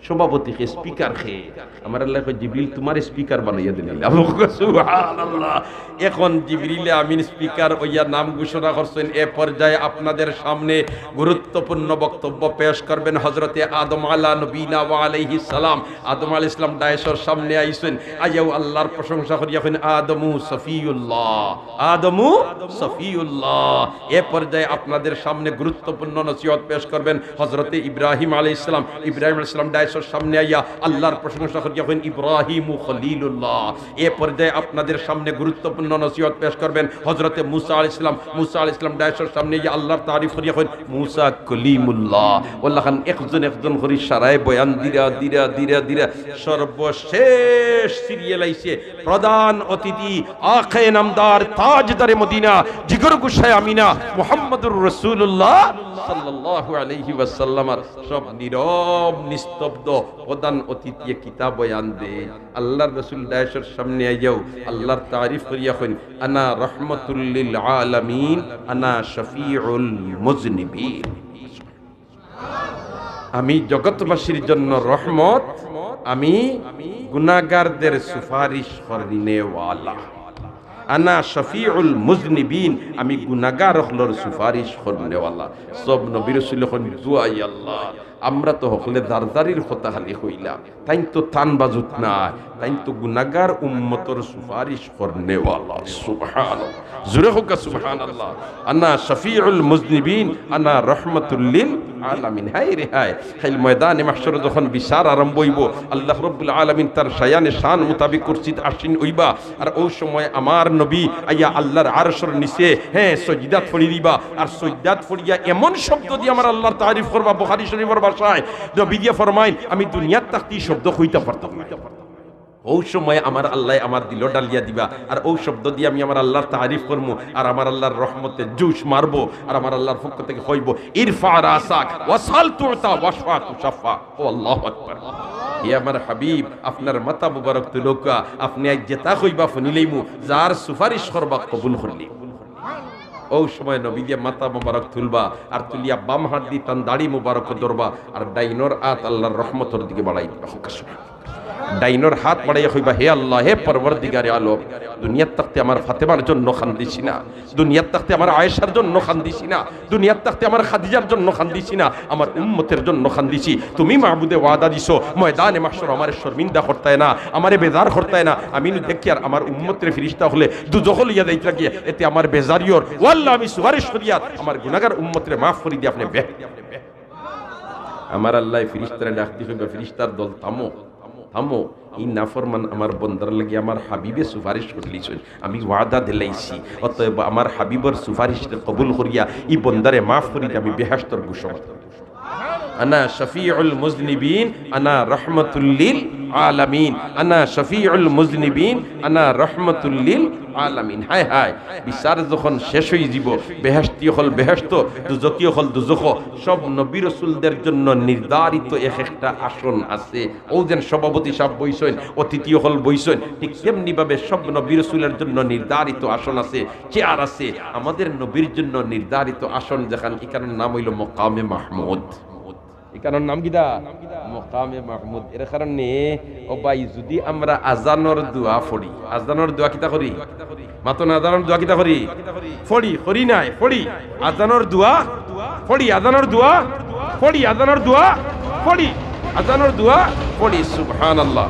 সভাপতি খে স্পিকার খে আমার আল্লাহ কয় জিবরিল তোমার স্পিকার বানাইয়া দিলেন সুবহানাল্লাহ। এখন জিবরিলে আমিন স্পিকার ওইয়া নাম ঘোষণা করছেন। এ পর্যায়ে আপনাদের সামনে গুরুত্বপূর্ণ বক্তব্য পেশ করবেন হযরতে আদম আলা নবীনা ওয়া আলাইহিস সালাম। আদম আলাইহিস সালাম ডায়েসর সামনে আইছেন, আইয়াও আল্লাহর প্রশংসা করিয়া কইন আদমু সফিউল্লাহ, আদমু সফিউল্লাহ। এ পর্যায়ে আপনাদের সামনে গুরুত্বপূর্ণ নসিহত পেশ করবেন হযরতে ইব্রাহিম আলাইহিস সালাম। ইব্রাহিম আলাইহিস সালাম ডায়েসর সামনে আইয়া আল্লাহর প্রশংসা করিয়া কইন ইব্রাহিমু খলিলুল্লাহ। এ পর্যায়ে আপনাদের সামনে গুরুত্বপূর্ণ নসিহত পেশ করবেন হযরতে মুসা আলাইহিস সালাম। মুসা আলাইহিস সালাম ডায়েসর সামনে আইয়া আল্লাহর তারিফ করিয়া কইন মুসা কলিমুল্লাহ। আল্লাহ খান একজন একজন করে সারায় বয়ান দিরা দিরা দিরা দিরা সর্বশেষ সিরিয়াল আইছে প্রধান অতিথি আখে নামদার তাজদারে মদিনা জিগর গুশায় আমিনা মুহাম্মদুর রাসূলুল্লাহ সাল্লাল্লাহু আলাইহি ওয়াসাল্লাম সব নীরব নিস্তব্ধ। প্রধান অতিথি কিতাব বয়ান দে আল্লাহর রাসূল ডায়েসর সামনে আইয়াও আল্লাহর তারিফ করিয়া কইন আনা রাহমাতুল লিল আলামিন আনা শফিউল মুজনিবিন। আমি জগৎবাসীর জন্য রহমত, আমি গুনাহগারদের সুপারিশ করনেওয়ালা। আনা শফিউল মুজনিবিন, আমি গুনাহগার হলর সুপারিশ করনেওয়ালা। সব নবী রাসূল হন দুআই আল্লাহ। আমরা তো হকলে দারদারির কথা খালি হইলাম, তাই তো তান বাজুত না, তাই তো গুনাহগার উম্মতর সুপারিশ করনেওয়ালা। সুবহানাল্লাহ, জোরে হোক সুবহানাল্লাহ। আনা শফিউল মুজনিবিন আনা রাহমাতুল লিল আলামিন। হায় রে হায়, খাইল ময়দানে মাহশর যখন বিচার আরম্ভ হইব, আল্লাহ রাব্বুল আলামিন তার শায়ানে শান মোতাবেক কুরসিত আসীন হইবা। আর ওই সময় আমার নবী আইয়া আল্লাহর আরশের নিচে সজদাত পড়ি দিবা। আর সজদাত পড়িয়া এমন শব্দ দিয়ে আমার আল্লাহর তারিফ করবা, বুখারী শরীফের ভাষায় নবী দিয়ে ফরমাইন আমি দুনিয়ার তাকতি শব্দ কইতে পারতাম না। ওই সময় আমার আল্লাহ আমার দিল ডালিয়া দিবা, আর ওই শব্দ দিয়ে আমি আমার আল্লাহর তারিফ করবো, আর আমার আল্লাহর রহমতে জুস মারবো, আর আমার আল্লাহর পক্ষ থেকে হইব ইরফা রাসাক ওয়াসাল তুতা ওয়াশফা তুশাফা। ও আল্লাহু আকবার। হে আমার হাবিব, আপনার মাথা মুবারক তুলুকা, আপনি আজ যেতা কইবা শুনিলেইমু, যার সুপারিশ করবা কবুল করলি। ওই সময় নবী দিয়ে মাথা মুবারক তুলবা, আর তুলিয়া বাম হাত দিয়ে তান দাড়ি মুবারক ধরবা, আর ডাইনর হাত আল্লাহর রহমতের দিকে বাড়াই দিবা। ডাইনর হাত বাড়াইয়া কইবা হে আল্লাহ, হে পরওয়ারদিগারে আলম, দুনিয়ার তাকতে আমার ফাতেমার জন্য খান্দিছি না, দুনিয়ার তাকতে আমার আয়েশার জন্য খান্দিছি না, দুনিয়ার তাকতে আমার খাদিজার জন্য খান্দিছি না, আমার উম্মতের জন্য খান্দিছি। তুমি মাহবুদে ওয়াদা দিছো ময়দানে মাহশর আমারে শর্মিন্দা করতায় না, আমারে বেজার করতায় না। আমি দেখি আর আমার উম্মতের ফিরিস্তা হলে দুজখ লইয়া যাইতা গিয়ে এতে আমার বেজারিয়র ওয়াল্লাহ আমি সুপারিশ করিয়া আমার গুনাহগার উম্মতের মাফ করে দিয়ে আপনি বে। আমার আল্লাহ ফিরিস্তারে ডাক দিয়ে কইবা ফিরিস্তার দল থামো থামো, এই নাফরমান আমার বন্দার লাগি আমার হাবিবে সুপারিশ করলিছেন, আমি ওয়াদা দিলাইছি, অতএব আমার হাবিবর সুপারিশ কবুল করিয়া এই বন্দারে মাফ করিয়া আমি বেহেশতর ঘোষণা। আনা শফিউল মুজনিবিন আনা রাহমাতুল লিল আলামিন, আনা শফিউল মুজনিবিন আনা রাহমাতুল লিল আলামিন। হায় হায়, বিচার যখন শেষ হয়ে যাব, বেহেশতি হল বেহেশত, দুজকি হল দুজখ, সব নবী রাসূলদের জন্য নির্ধারিত এক একটা আসন আছে। ও যেন সভাপতি সাহেব বইছেন, অতিথি হল বইছেন, ঠিক তেমনি ভাবে সব নবী রাসূলের জন্য নির্ধারিত আসন আছে, চেয়ার আছে। আমাদের নবীর জন্য নির্ধারিত আসন যেখান, এখানের নাম হইল মকামে মাহমুদ। এখানের নাম কিদা? মকামে মাহমুদ। এর কারণে ও ভাই, যদি আমরা আজানর দোয়া পড়ি, আজানর দোয়া কিতা করি? মাতন আজানর দোয়া কিতা করি? পড়ি করি নাই পড়ি আজানর দোয়া পড়ি, আজানর দোয়া পড়ি, আজানর দোয়া পড়ি, আজানর দোয়া পড়ি। সুবহানাল্লাহ।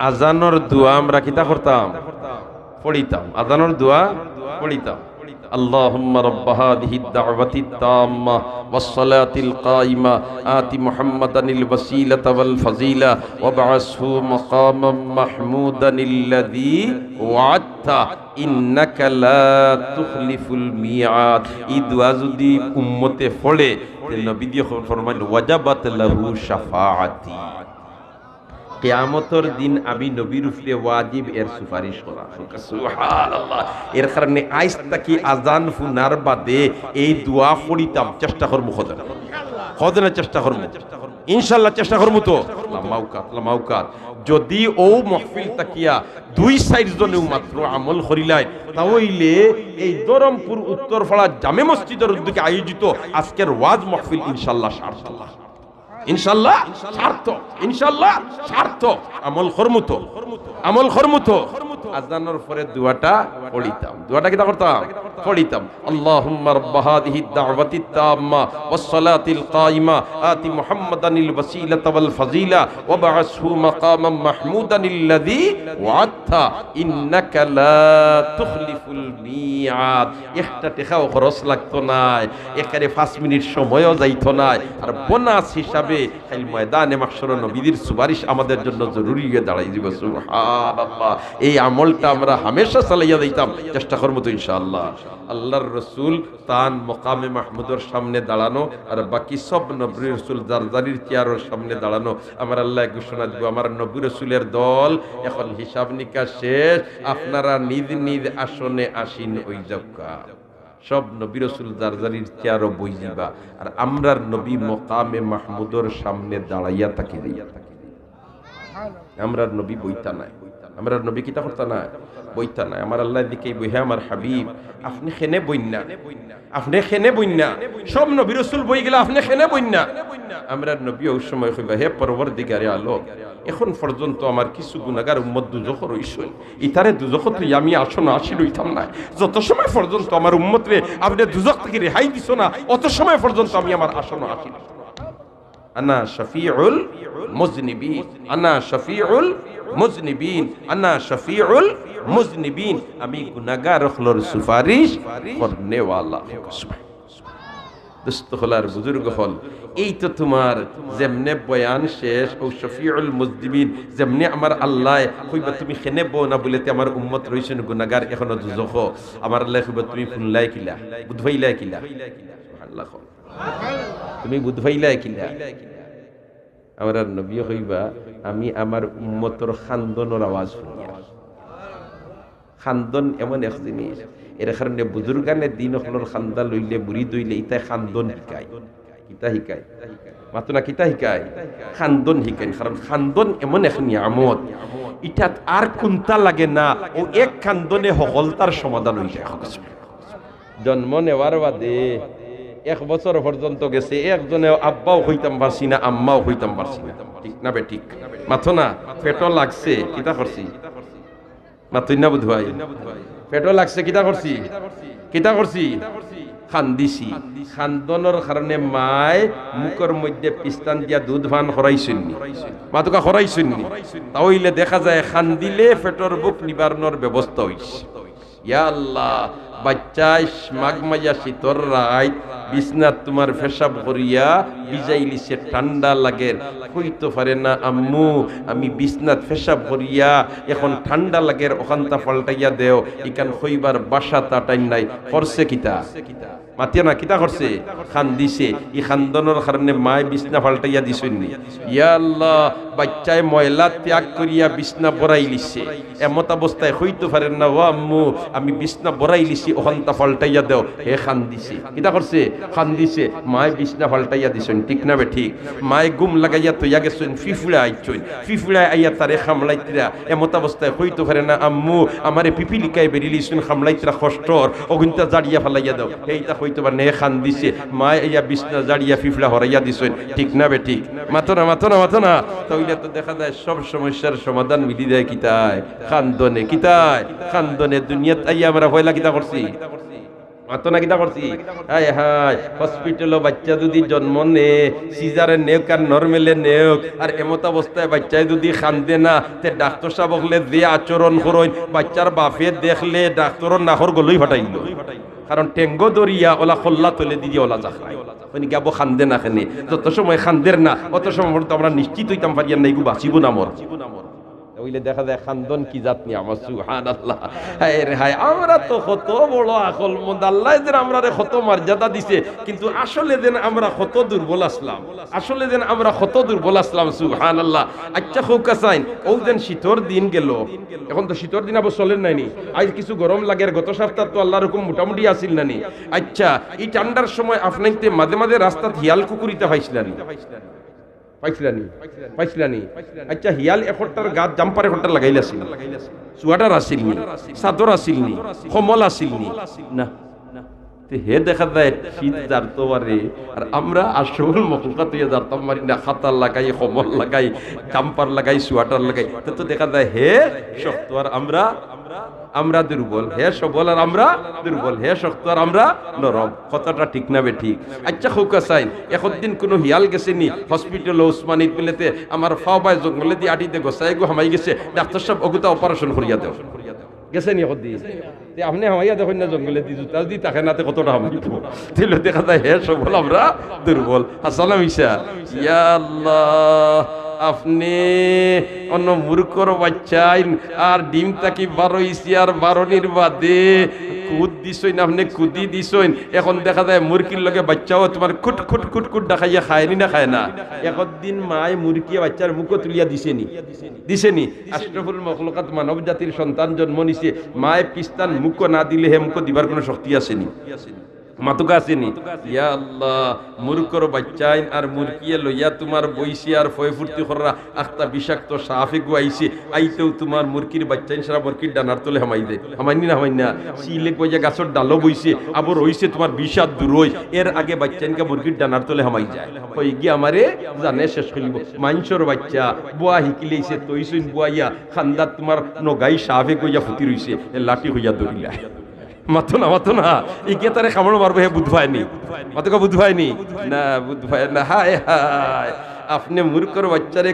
আজানর দোয়া আমরা কিতা করতাম? পড়িতাম। আজানর দোয়া পড়িতাম। اللهم رب هذه الدعوة التامة والصلاة القائمة آت محمدا الوسيلة والفضيلة وابعثه مقاما محمودا الذي وعدته إنك لا تخلف الميعاد। এই দোয়া যদি উম্মতে পড়ে, নবী দিয়ে ফরমাইলেন ওয়াজাবাত লাহু শাফাআতি, কিয়ামতের দিন আমি নবীর উপরে ওয়াজিব এর সুপারিশ করা। সুবহানাল্লাহ। এর কারণে আইজ তাকি আজান ফুনার বাদে এই দোয়া করিতাম, চেষ্টা করবো খোদনের চেষ্টা করবো ইনশাআল্লাহ, চেষ্টা করবো তো লামাউকাত যদি ও মহফিল তাকিয়া 2-4 জনেও মাত্র আমল করিলাই তাহলে এই দরমপুর উত্তরপাড়া জামে মসজিদের উদ্যোগে আয়োজিত আজকের ওয়াজ মহফিল ইনশাআল্লাহ সার্থক, ইনশাআল্লাহ সার্থক, ইনশাআল্লাহ সার্থক। আমল খরমুতো আজানের পরে দোয়াটা পড়িতাম। দোয়াটা কিটা করতাম? পড়িতাম আল্লাহুম্মা রাব্বা হাযিহিদ দাওয়াতিত তাম্মা ওয়াস সালাতিল কায়িমা আতি মুহাম্মাদানিল ওয়াসিলাতা ওয়াল ফাযিলা ওয়া বা'আসহু মাকামান মাহমুদানিল্লাযী ওয়া'আদতা ইন্নাকা লা তুখলিফুল মিআদ। একটা টাকাও খরচ লাগতো না, একারে 5 মিনিট সময়ও যাইতো না, আর বোনাস হিসাবে খালি ময়দানে মাহশরে নবীর সুপারিশ আমাদের জন্য জরুরি হয়ে দাঁড়াই দিব। সুবহানাল্লাহ। এই আমলটা আমরা হামেশা চালাইয়া দিতাম, চেষ্টা করবো তো ইনশাআল্লাহ। আল্লাহর রসুল তান মকামে মাহমুদের সামনে দাঁড়ানো আর বাকি সব নবী রসুল জারজারির চেয়ারের সামনে দাঁড়ানো। আমার আল্লাহ ঘোষণা দিব, আমার নবী রসুলের দল এখন হিসাব নিকাশ শেষ, আপনারা নিজ নিজ আসনে আসীন ওই যাওকা। সব নবী রসুল জারজারির চেয়ারও বই যাবা, আর আমরার নবী মকামে মাহমুদের সামনে দাঁড়াইয়া থাকি। আমরার নবী বইতা নাই, আমরা নবী কিতা করতা না, বইতা নাই। আমার আল্লাহ দিকে বইহে আমার হাবিব আপনি খেনে বইনা, আপনি খেনে বইনা, সব নবী রাসূল বই গেলে আপনি খেনে বইনা। আমরা নবী ওই সময় কইবা, হে পরবর্তীকারে আলো, এখন পর্যন্ত আমার কিছু গুনাহগার উম্মত দুজখর হইছেন, ইতারে দুজখত আমি আসন আসি রইতাম না। যত সময় পর্যন্ত আমার উম্মত রে আপনি দুজখ থেকে রেহাই দিছো না, অত সময় পর্যন্ত আমি আমার আসন আসি। আনা শফিউল মুজনিবিন, আনা শফিউল মুজনিবিন, আনা শফিউল মুজনিবিন, আমি গুনাহগার হলোর সুপারিশ করনে ওয়ালা। দোস্ত হলার বুজুর্গ হল, এই তো তোমার যেমনে বয়ান শেষ ও শফিউল মুজনিবিন, যেমনে আমার আল্লাহ কইবা তুমি খেনে বো না বলেতে আমার উম্মত রইছেন গুনাহগার এখনো দুজখ, আমার আল্লাহ কইবা তুমি ফুনলাই কিলা বুধভাইলাই কিলা। সুবহানাল্লাহ। তুমি বুধভাইলাই কিলা। আমার নবী হইবা আমি আমার উম্মতর খান্দনের আওয়াজ শুনিয়া। খান্দন এমন এক জিনিস, এর কারণে বুজুর্গানে দিন হলর খান্দা লইলে বুড়ি দইলে ইতাই খান্দন শিকায়। কিতা শিকায়? মাতো না কিতা শিকায়? খান্দন শিকায়। কারণ খান্দন এমন এক নিয়ামত, ইটাত আর কোনটা লাগে না, ও এক খান্দনে সকলতার সমাধান হয়ে যায়। জন্ম নেওয়ার বাদে 1 বছর পর্যন্ত গেছে, একজনে আব্বাও হইতাম পারছি না, আম্মাও হইতাম পারছি না। ঠিক না বে ঠিক? মাথো না পেটো লাগছে, কিতা করছি? মাথুই না বুধ ভাই, পেটো লাগছে কিতা করছি? কিতা করছি? খান্দিছি। খান্দনের কারণে মায় মুখের মধ্যে পিস্তান দিয়া দুধ ভান খরাইছুননি, মাতুকা খরাইছুননি, তাহলে দেখা যায় খান্দিলে পেটর বুক নিবারণের ব্যবস্থা হইছে। ইয়া আল্লাহ, বাচ্চায় মাঘমাইয়া শীতর রাত বিছনাত তোমার পেশাব করিয়া ভিজাইলিছে, ঠান্ডা লাগে, কইতে পারে না আম্মু আমি বিছনাত পেশাব করিয়া এখন ঠান্ডা লাগে, ওখানটা পাল্টাইয়া দেও। ইকান হইবার বাসা তাটাই নাই, করছে কিতা? মাতিয়া না কিতা করছে? খান দিছে। ই খান্দনের কারণে মায় বিছনা পাল্টাইয়া দিছনি। ইয়া আল্লাহ, বাচ্চায় ময়লা ত্যাগ করিয়া বিছনা বড়াই লিছে, এমত অবস্থায় হইতে পারেন না, ও আম্মু আমি বিছনা বড়াই লিছি, ওখানটা পাল্টাইয়া দেও। হে খান দিছে, কিতা করছে? খান দিছে। মায় বিছনা পাল্টাইয়া দিছেন, ঠিক না বে ঠিক? মায় গুম লাগাইয়া তৈয়া গেছেন, ফিফুড়া আইছেন, ফিফুড়ায় আইয়া তারে খামলাইতরা, এমত অবস্থায় হইতে পারে না আম্মু আমারে পিপিলিকায় বেরিলিছেন, খামলাইতরা কষ্টর, অগুনটা জাড়িয়া ফালাইয়া দাও। এইটা হইতে পারে না, খান দিছে। মায় আইয়া বিছনা জাড়িয়া ফিফুড়া হরাইয়া দিছেন, ঠিক না বে ঠিক? মাথো না মাথো না মাথো না। তাইলে তো দেখা যায় সব সমস্যার সমাধান মিলি যায় কিতায়? খান্দনে। কিতায়? খান্দনে। দুনিয়াত আইয়া আমরা হইলা কিতা করছি? মাতো না কিতা করছি? হায় হায়, হসপিটালে বাচ্চা যদি জন্ম নে, সিজারে নেওক আর নরমেলে নেওক, আর এমত অবস্থায় বাচ্চায় যদি খান্দে না, তে ডাক্তার সাহেব হলে যে আচরণ করইন, বাচ্চার বাপে দেখলে ডাক্তার নাহর গলই ফাটাইল। কারণ টেঙ্গো দরিয়া ওলা খোল্লা তলে দিয়ে ওলা জাখায় গাবো খান্দে না খেনে। যত সময় খান্দের না অত সময় আমরা নিশ্চিত হইতাম পারিয়া নাই গু বাঁচিব না মর। ওইলে দেখা যায় খান্দন কি জাত নি আমার সুবহানাল্লাহ। হায় রে হায়, আমরা তো কত বড় আকল মন্দ, আল্লাহ যেন আমরা কত মর্যাদা দিছে, কিন্তু আসলে যেন আমরা কত দুর্বল আসলাম, আসলে যেন আমরা কত দুর্বল আসলাম সুবহানাল্লাহ। আচ্ছা খোকা চাইন ও যেন শীতর দিন গেল, এখন তো শীতর দিন আবার চলেন নাইনি, আজ কিছু গরম লাগে, আর গত সপ্তাহ তো আল্লাহর হুকুম মোটামুটি আসিল নানি। আচ্ছা এই ঠান্ডার সময় আপনাইতে মাঝে মাঝে রাস্তা হিয়াল কুকুরিতে পাইছিলানি পাইছিলানি? আচ্ছা হিয়াল এখটার গাত জাম্পার এখটার লাগাইলাছিল, সোয়াটার আসিলনি, চাদর আসিলনি, কমল আসিলনি না? হে দেখা যায় শীত জারতো পারে, আর আমরা আসল মখলুকাত হইয়া জারতাম পারি না, খাতার লাগাই, কমল লাগাই, জাম্পার লাগাই, সোয়াটার লাগাই, তো দেখা যায় হে শক্ত আর আমরা দুর্বল, হে সবল আর আমরা দুর্বল, হে শক্ত আর আমরা নরম। কথাটা ঠিক না বে ঠিক? আচ্ছা খোকা চাইন একদিন কোনো হিয়াল গেছে নি হসপিটাল ওসমানী পেলেতে, আমার ফাও বাই জঙ্গলে দিয়ে আটিতে গোসাই গো হামাই গেছে, ডাক্তার সাহেব অগুতা অপারেশন করিয়া দেও গেছে নি একদিন, আপনি হামাইয়া দেখেন না জঙ্গলে দি জুতা দি তাকে নাতে কতটা হামাই দিল, দেখা যায় হে সবল আমরা দুর্বল। আসসালাম ঈশা ইয়া আল্লাহ, আপনি অন্য মূর্খর বাচ্চাই আর ডিম তাকি 12 ইসি আর 12 নির্বাদে কুদ দিছইন, আপনি কুদি দিছইন, এখন দেখা যায় মুরগির লগে বাচ্চাও তোমার খুট খুট খুট খুট দেখাইয়া খায়নি না খায় না? একদিন মায় মুরগি বাচ্চার মুখো তুলিয়া দিছেনি? আশরাফুল মখলুকাত মানব জাতির সন্তান জন্ম নিছে, মায় পিস্তান মুখো না দিলে হে মুখো দিবার কোনো শক্তি আসেনি, মাতুকা আসেনি? ইয়া আল্লাহ, মূর্খর বাচ্চাইন আর মুরগিয়ে লইয়া তোমার বইসি আর ফয়ে ফুর্তি করা আখতা বিষাক্ত সাফে গুয়াইছে, আইতেও তোমার মুরগির বাচ্চাইন সারা মুরগির ডানার তলে হামাই দেয়, হামাইনি না হামাই না? শিলে কইয়া গাছের ডালও বইছে, আবার হইছে তোমার বিষাদ দূরই, এর আগে বাচ্চাইনকে মুরগির ডানার তলে হামাই যায়, হই গিয়ে আমারে জানে শেষ করিব। মাইনসর বাচ্চা বুয়া হিকিলেইছে, তৈসইন বুয়াইয়া খান্দাত তোমার নগাই সাফে কইয়া ফুটি রইছে, লাঠি হইয়া দৌড়িলা। মাতো না ইকে তারে কামড় মারবে, হে বুধ ভাইনি, মাতকা বুধ ভাইনি না, বুধ ভাই না। হায় হায়, আপনি মূর্খর বাচ্চারে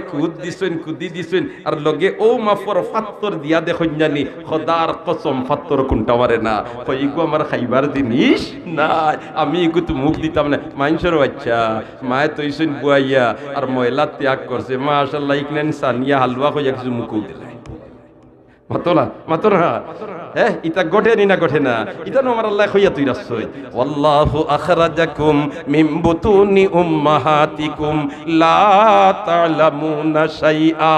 কুদি দিছেন আর লগে ও মাফর ফাত্তর দিয়া দেখুন জানি, খোদার কসম ফাত্তর কোনটা মারে না, কইগো আমার খাইবার জিনিস না, আমি এগুতো মুখ দিতাম না। মাইনসর বাচ্চা মায়ে তৈছেন বুয়াইয়া আর ময়লা ত্যাগ করছে, মাশাআল্লাহ, ইকনেন সানিয়া হালুয়া কইয়া কিছু মুখও দিলে। মাতো না হ্যাঁ, ইতা গঠে নি না গঠে না, ইতা নো আমার আল্লাহ কইয়া তুই রাসছই, ওয়াল্লাহু আখরাজাকুম মিন বুতুনি উম্মাহাতিকুম লা তা'লামুনা শাইআ,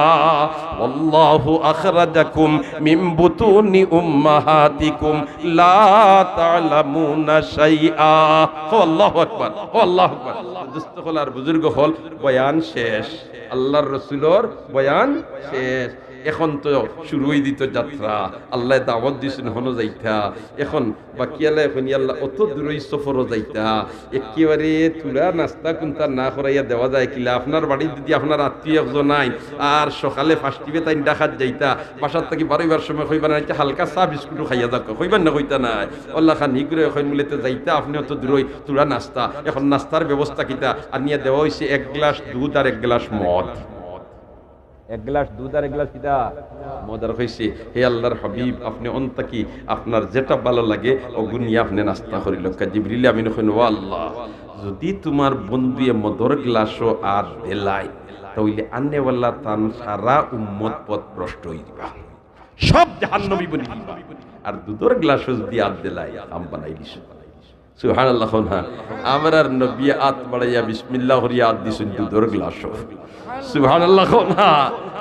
ওয়াল্লাহু আখরাজাকুম মিন বুতুনি উম্মাহাতিকুম লা তা'লামুনা শাইআ। আল্লাহু আকবার, আল্লাহু আকবার। দোস্ত হল আর বুজুর্গ হল, বয়ান শেষ, আল্লাহর রাসূলের বয়ান শেষ, এখন তো শুরুই দিত যাত্রা, আল্লাহ দাওয়াত দিছেন হনো যাইতা, এখন বাকিয়ালা এখন আল্লাহ অত দূরই সফরও যাইতা, একেবারে তুলা নাস্তা কোনটা না করাইয়া দেওয়া যায় কিলা? আপনার বাড়িতে যদি আপনার আত্মীয় একজন নাই আর সকালে ফার্স্টিবে তাই ডাকাত যাইতা, বাসার থেকে বারোইবার সময় কইবা না হালকা চা বিস্কুটও খাইয়া যাক, কইবার না কইতা নাই? আল্লাহ খান হিগুরে এখন মিলেতে যাইতা, আপনি অত দূরই তুলা নাস্তা, এখন নাস্তার ব্যবস্থা কিতা আনিয়া দেওয়া হয়েছে 1 গ্লাস দুধ আর 1 গ্লাস মদ, 1 গ্লাস দুধ আর 1 গ্লাস কিটা মদার হইছে। হে আল্লাহর হাবিব, আপনি অন্তকি আপনার যেটা ভালো লাগে ওগুনি আপনি নাস্তা করিল। জিবরিল আমিন কইন, ও আল্লাহ, যদি তোমার বন্ধুয়ে মদর গ্লাসও আর দেলাই, তাইলে আন্নেওয়ালা তান সারা উম্মত পথ ভ্রষ্ট হই দিবা, সব জাহান্নামী বনি দিবা, আর দুধর গ্লাসও যদি আর দেলাই আম বানাই দিছ। সুবহানাল্লাহ। না আমরার নবী আত বাড়াইয়া বিসমিল্লাহ করিয়া আদ দিছেন দুধর গ্লাসও। সুবহানাল্লাহ। না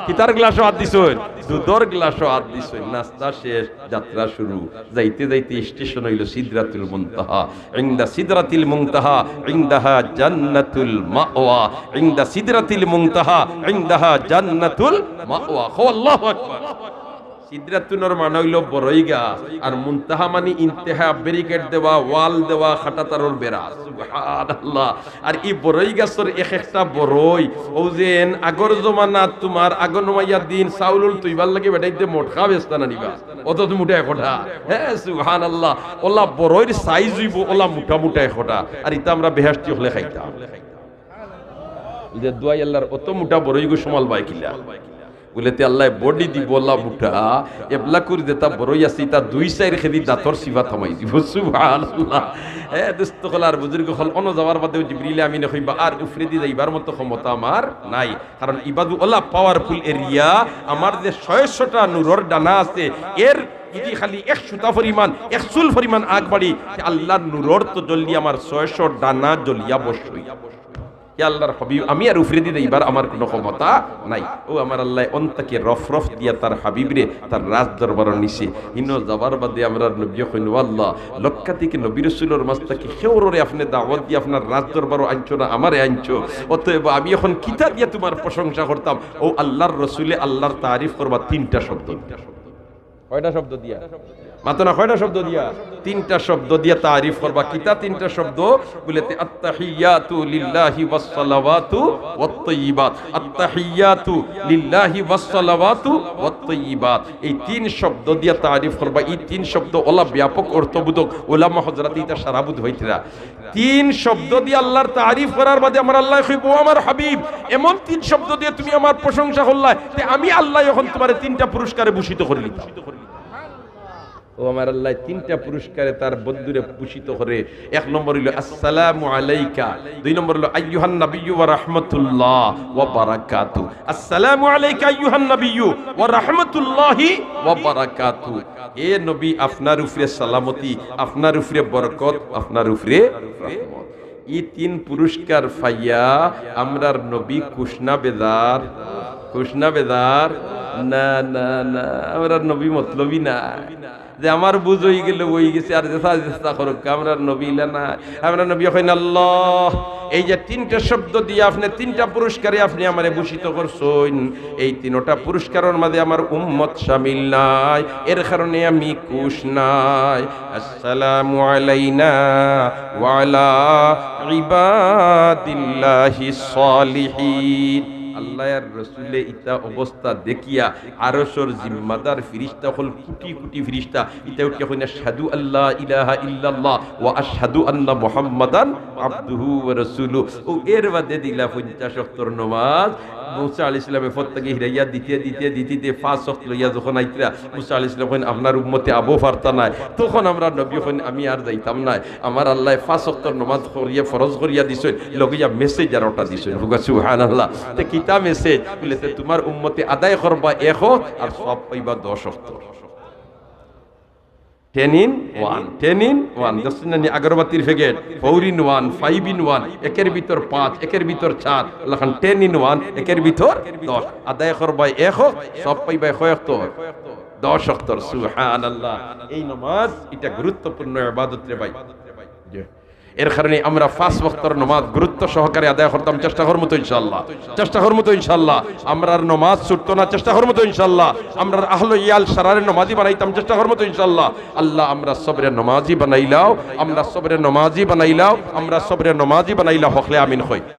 কিতার গ্লাসও আদ দিছেন, দুধর গ্লাসও আদ দিছেন। নাস্তা শেষ, যাত্রা শুরু। যাইতে যাইতে স্টেশন হইল সিদরাতুল মুনতাহা। ইনদা সিদরাতিল মুনতাহা ইনদাহা জান্নাতুল মাওয়া, ইনদা সিদরাতিল মুনতাহা ইনদাহা জান্নাতুল মাওয়া। আল্লাহু আকবার। সিদরাতুনের মানে হইল বড়ই গাছ, আর মুনতাহা মানে ইন্তেহা, ব্যারিকেড দেওয়া, ওয়াল দেওয়া, খাটাতারর বেড়া। সুবহানাল্লাহ। আর এই বড়ই গাছের এক একটা বড়ই ও যেন আগর জমানা তোমার আগনমাইয়া দিন চাউলুল তুইবার লাগে বেটাইতে মোটকা বেস্তা না নিবা, অত তো মুঠা একটা। হ্যাঁ সুবহানাল্লাহ। ওলা বড়ইর সাইজ হইব ওলা মুঠা মুঠা একটা, আর ইতা আমরা বেহেশতি হলে খাইতাম। যে দুয়াই আল্লাহর অত মুঠা বড়ই গো সমাল বাই কিলা। বলেতে আল্লাহ বডি দিব আল্লাহ বুটা এবলা করে দেতা বড়ই আসি তা 2-4 খেদি দাঁতর সিফা থামাই দিব সুবহানাল্লাহ। দোস্ত হল আর বুজুর্গ হল অন যাওয়ার বাদেও জিবরিল আমিনে কইবা আর উফরে দি যাইবার মতো ক্ষমতা আমার নাই, কারণ ইবাদু আল্লাহ পাওয়ারফুল এরিয়া। আমার যে 600টা নূরের ডানা আছে এর যদি খালি 100টা পরিমাণ 100 পরিমাণ আগ বাড়ি আল্লাহর নূরের তো জ্বলি আমার 600 ডানা জ্বলিয়া বসই। আল্লাহর হাবিব আমি আর উফরে দিতে এবার আমার কোনো ক্ষমতা নাই। ও আমার আল্লাহ অন্তকে রফরফ দিয়া তার হাবিবরে তার রাজ দরবার নিছে ইনো যাবার বাদে আমরা নবী কইনু আল্লাহ লক্ষাধিক নবী রাসূলের মাস্তাকে খেওরে আপনি দাওয়াত দিয়ে আপনার রাজ দরবার আনছো না আমারে আনছো, অতএব আমি এখন কিতা দিয়া তোমার প্রশংসা করতাম। ও আল্লাহর রাসূলে আল্লাহর তারিফ করবা 3টা শব্দ। কয়টা শব্দ দিয়া? মাত্র না কয়টা শব্দ দিয়া? 3টা শব্দ দিয়া তারিফ করবা। কিতা 3টা শব্দ? বলেতে আত্তাহিয়াতু লিল্লাহি ওয়াস সালাওয়াতু ওয়াত তাইয়্যিবাত। আত্তাহিয়াতু লিল্লাহি ওয়াস সালাওয়াতু ওয়াত তাইয়্যিবাত, এই 3 শব্দ দিয়া তারিফ করবা। এই 3 শব্দ ওলা ব্যাপক অর্থবোধক ওলামা হযরত এটা সারাবুদ হইতরা। 3 শব্দ দিয়ে আল্লাহর তারিফ করার বাদে আমার আল্লাহ কইব ও আমার হাবিব এমন 3 শব্দ দিয়ে তুমি আমার প্রশংসা করলা তে আমি আল্লাহ এখন তোমারে 3টা পুরস্কারে ভূষিত করলি। ও আমার আল্লাহ 3টা পুরস্কারে তার বন্ধুরে ভূষিত করে। 1 নম্বর হইল আসসালামু আলাইকা, 2 নম্বর হইল আইয়ুহান নাবিয়্যু ওয়া রাহমাতুল্লাহ ওয়া বারাকাতু। আসসালামু আলাইকা আইয়ুহান নাবিয়্যু ওয়া রাহমাতুল্লাহি ওয়া বারাকাতু। এ নবী আপনার উপরে সালামতি, আপনার উপরে বরকত, আপনার উপরে রহমত। এই 3 পুরস্কার পাইয়া আমরার নবী কুশনা বেদার না না না, আমরার নবী মতলবী না যে আমার বুঝ হয়ে গেলে বই গেছে আর চেষ্টা করুক। আমরা নবী না, আমরা নবী হইন আল্লাহ এই যে 3টা শব্দ দিয়ে আপনি 3টা পুরস্কারে আপনি আমারে ভূষিত করছেন, এই 3টা পুরস্কারের মধ্যে আমার উম্মত শামিল নাই, এর কারণে আমি খুশ নাই। আসসালামু আলাইনা ওয়া আলা ইবাদিল্লাহিস সালিহিন। আল্লাহর রাসূলে ইতা অবস্থা দেখিয়া আরশের জিম্মাদার ফেরেশতা হল কোটি কোটি ফেরেশতা ইতা উঠে কইনা আশহাদু আল্লা ইলাহা ইল্লাল্লাহ ওয়া আশহাদু আন্না মুহাম্মাদান আবদুহু ওয়া রাসূলুহু। ও এর বাদে দিলা 50 ওয়াক্তের নামাজ। মুসা আলাইহিস সালামের ফত্তাকে হিরাইয়া দিতে 5 ওয়াক্ত লইয়া যখন আইতরা মুসা আলাইহিস সালাম কইন আপনার উম্মতে আবু ফারতা নাই, তখন আমরা নবী কইন আমি আর যাইতাম না, আমার আল্লাহ 5 ওয়াক্তের নামাজ করিয়া ফরজ করিয়া দিছেন, লগিয়া মেসেজ আর ওটা দিছেন। সুবহানাল্লাহ। তে কিতা মেসেজ? বলেতে তোমার উম্মতে আদায় করবা 1 ওয়াক্ত আর সব পাইবা 10 ওয়াক্ত। 10 in 1 দশনানি আগরবাতির ফেগেট 4 in 1 5 in 1 একের ভিতর 5 একের ভিতর 4 লখন 10 in 1 একের ভিতর 10 আদায় করবা 1 ওয়াক্ত সব পাইবা কয় ওয়াক্ত? 10 ওয়াক্ত। সুবহানাল্লাহ। এই নামাজ এটা গুরুত্বপূর্ণ ইবাদত রে ভাই। এর কারণে আমরা 5 ওয়াক্তের নামাজ গুরুত্ব সহকারে আদায় করতাম, চেষ্টা করব তো ইনশাআল্লাহ। আমরা নামাজ ছুটতো না, চেষ্টা করব তো ইনশাআল্লাহ। আমরা আহলে ইয়াল সারারে নামাজি বানাইতাম, চেষ্টা করব তো ইনশাআল্লাহ। আল্লাহ আমরা সবরে নামাজি বানাইলাও, আমরা সবরে নামাজি বানাইলাও হকলে আমিন হই।